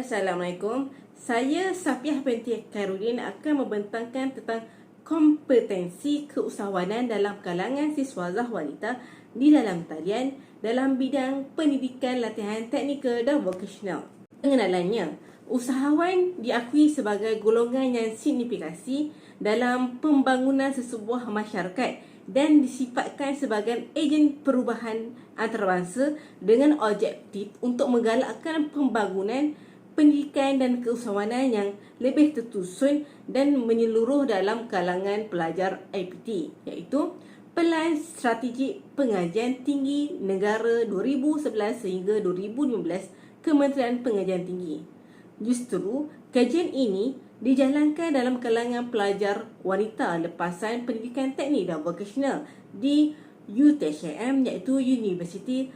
Assalamualaikum. Saya Safiah binti Khairuddin akan membentangkan tentang kompetensi keusahawanan dalam kalangan siswazah wanita di dalam talian dalam bidang pendidikan latihan teknikal dan vokasional. Pengenalannya, usahawan diakui sebagai golongan yang signifikasi dalam pembangunan sesebuah masyarakat dan disifatkan sebagai ejen perubahan antarabangsa dengan objektif untuk menggalakkan pembangunan pendidikan dan keusahawanan yang lebih tersusun dan menyeluruh dalam kalangan pelajar IPT, iaitu Pelan Strategik Pengajian Tinggi Negara 2011 sehingga 2015 Kementerian Pengajian Tinggi. Justru, kajian ini dijalankan dalam kalangan pelajar wanita lepasan pendidikan teknik dan vokasional di UTSM, iaitu Universiti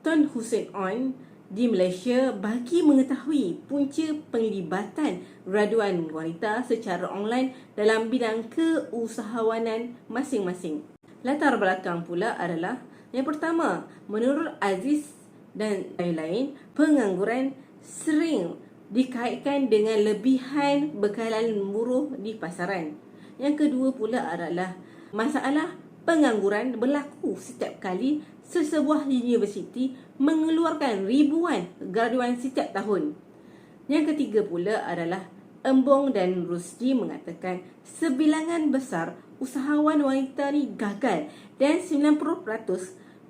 Tun Hussein On di Malaysia, bagi mengetahui punca penglibatan graduan wanita secara online dalam bidang keusahawanan masing-masing. Latar belakang pula adalah yang pertama, menurut Aziz dan lain-lain, pengangguran sering dikaitkan dengan lebihan bekalan buruh di pasaran. Yang kedua pula adalah masalah pengangguran berlaku setiap kali sesebuah universiti mengeluarkan ribuan graduan setiap tahun. Yang ketiga pula adalah Embong dan Rusdi mengatakan sebilangan besar usahawan wanita ni gagal dan 90%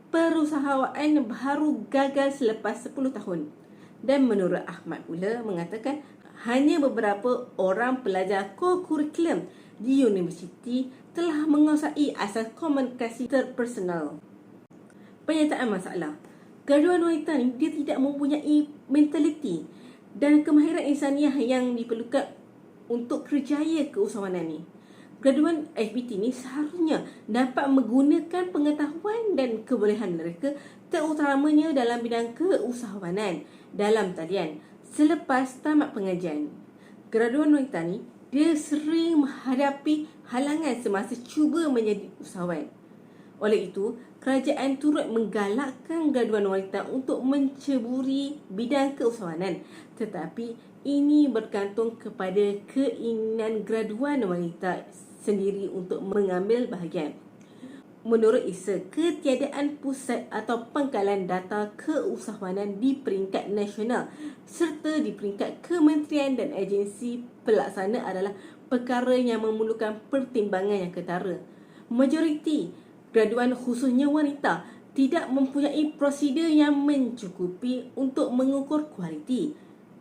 perusahaan baru gagal selepas 10 tahun. Dan menurut Ahmad pula mengatakan hanya beberapa orang pelajar co-curriculum di universiti telah menguasai asas komunikasi interpersonal. Penyataan masalah, graduan wanita ni dia tidak mempunyai mentaliti dan kemahiran insaniah yang diperlukan untuk kerjaya keusahawanan ni. Graduan FPT ni seharusnya dapat menggunakan pengetahuan dan kebolehan mereka, terutamanya dalam bidang keusahawanan dalam talian selepas tamat pengajian. Graduan wanita ni dia sering menghadapi halangan semasa cuba menjadi usahawan. Oleh itu, kerajaan turut menggalakkan graduan wanita untuk menceburi bidang keusahawanan, tetapi ini bergantung kepada keinginan graduan wanita sendiri untuk mengambil bahagian. Menurut Isa, ketiadaan pusat atau pangkalan data keusahawanan di peringkat nasional serta di peringkat kementerian dan agensi pelaksana adalah perkara yang memerlukan pertimbangan yang ketara. Majoriti graduan khususnya wanita tidak mempunyai prosedur yang mencukupi untuk mengukur kualiti,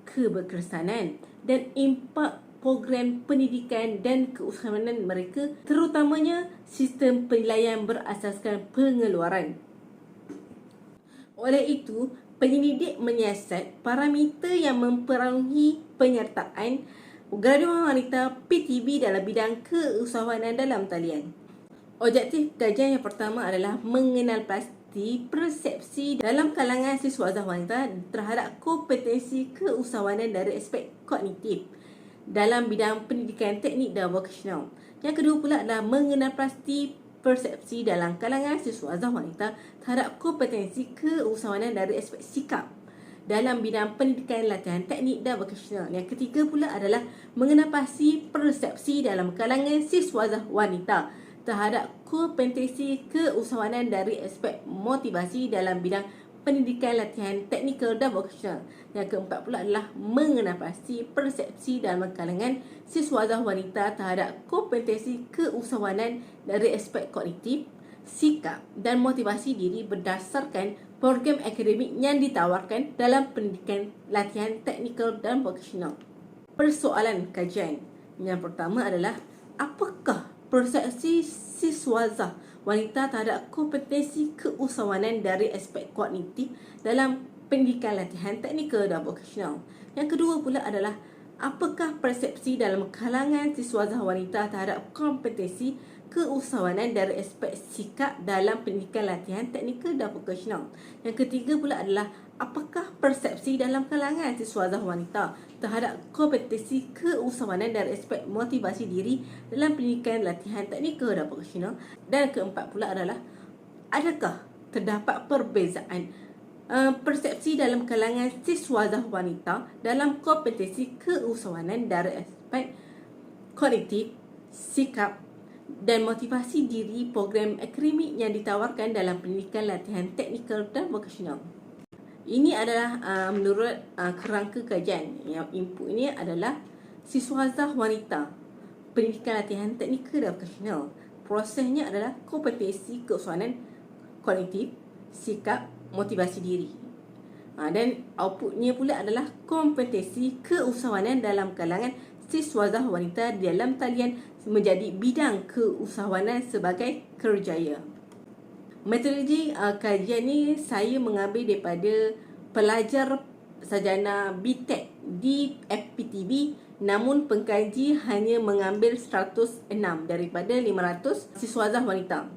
keberkesanan dan impak program pendidikan dan keusahawanan mereka, terutamanya sistem penilaian berasaskan pengeluaran. Oleh itu, penyelidik menyiasat parameter yang mempengaruhi penyertaan graduan wanita PTB dalam bidang keusahawanan dalam talian. Objektif kajian yang pertama adalah mengenal pasti persepsi dalam kalangan siswazah wanita terhadap kompetensi keusahawanan dari aspek kognitif dalam bidang pendidikan teknik dan vokasional. Yang kedua pula adalah mengenal pasti persepsi dalam kalangan siswazah wanita terhadap kompetensi keusahawanan dari aspek sikap dalam bidang pendidikan latihan teknik dan vokasional. Yang ketiga pula adalah mengenal pasti persepsi dalam kalangan siswazah wanita terhadap kompetensi keusahawanan dari aspek motivasi dalam bidang pendidikan latihan teknikal dan vokasional. Yang keempat pula adalah mengenal pasti persepsi dalam kalangan siswazah wanita terhadap kompetensi keusahawanan dari aspek kognitif, sikap dan motivasi diri berdasarkan program akademik yang ditawarkan dalam pendidikan latihan teknikal dan vokasional. Persoalan kajian yang pertama adalah apakah persepsi siswazah wanita terhadap kompetensi keusahawanan dari aspek kognitif dalam pendidikan latihan teknikal dan vokasional. Yang kedua pula adalah apakah persepsi dalam kalangan siswazah wanita terhadap kompetensi keusahawanan dari aspek sikap dalam pendidikan latihan teknikal dan vokasional. Yang ketiga pula adalah apakah persepsi dalam kalangan siswazah wanita terhadap kompetensi keusahawanan dari aspek motivasi diri dalam pendidikan latihan teknikal dan vokasional. Dan keempat pula adalah adakah terdapat perbezaan persepsi dalam kalangan siswadah wanita dalam kompetensi keusahawanan dari aspek kognitif, sikap dan motivasi diri program akademik yang ditawarkan dalam pendidikan latihan teknikal dan vokasional. Ini adalah menurut kerangka kajian. Yang input ini adalah siswadah wanita, pendidikan latihan teknikal dan vokasional. Prosesnya adalah kompetensi keusahawanan kognitif, sikap, motivasi diri. Dan outputnya pula adalah kompetensi keusahawanan dalam kalangan siswadah wanita dalam talian menjadi bidang keusahawanan sebagai kerjaya. Metodologi kajian ni saya mengambil daripada pelajar sarjana BTEC di FPTB, namun pengkaji hanya mengambil 106 daripada 500 siswadah wanita.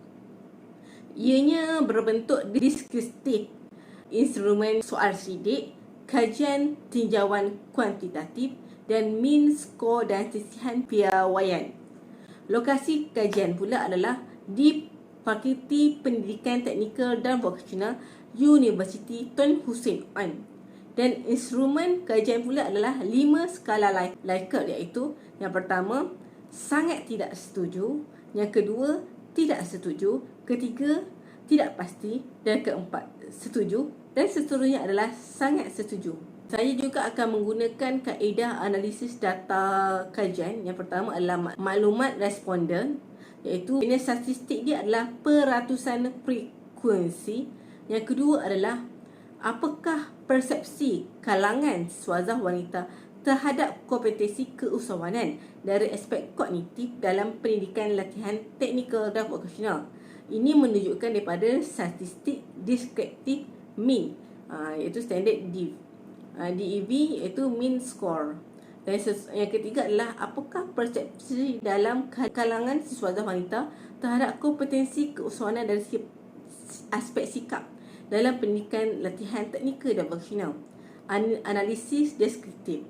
Ianya berbentuk deskriptif, instrumen soal sidik, kajian tinjauan kuantitatif dan mean score dan sisihan piawaian. Lokasi kajian pula adalah di Fakulti Pendidikan Teknikal dan Vokasional Universiti Tun Hussein On. Dan instrumen kajian pula adalah 5 skala Likert, iaitu yang pertama, sangat tidak setuju, yang kedua, tidak setuju, ketiga, tidak pasti, dan keempat, setuju, dan seterusnya adalah sangat setuju. Saya juga akan menggunakan kaedah analisis data kajian. Yang pertama adalah maklumat responden, iaitu jenis statistik dia adalah peratusan frekuensi. Yang kedua adalah apakah persepsi kalangan siswadah wanita terhadap kompetensi keusahawanan dari aspek kognitif dalam pendidikan latihan teknikal dan vokasional. Ini menunjukkan daripada statistik deskriptif mean, iaitu standard DEV, iaitu mean score. Dan yang ketiga adalah apakah persepsi dalam kalangan siswadah wanita terhadap kompetensi keusahawanan dari aspek sikap dalam pendidikan latihan teknikal dan vokasional. Analisis deskriptif.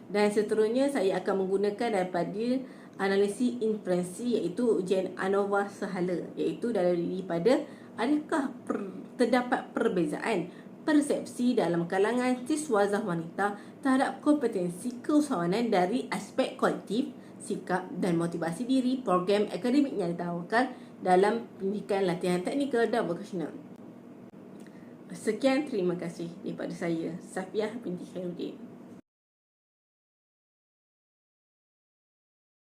Dan seterusnya saya akan menggunakan daripada analisis inferensi, iaitu ujian ANOVA sehala, iaitu daripada adakah terdapat perbezaan persepsi dalam kalangan siswadah wanita terhadap kompetensi keusahawanan dari aspek kognitif, sikap dan motivasi diri program akademik yang ditawarkan dalam pendidikan latihan teknikal dan vokasional. Sekian, terima kasih daripada saya, Safiah binti Khairuddin.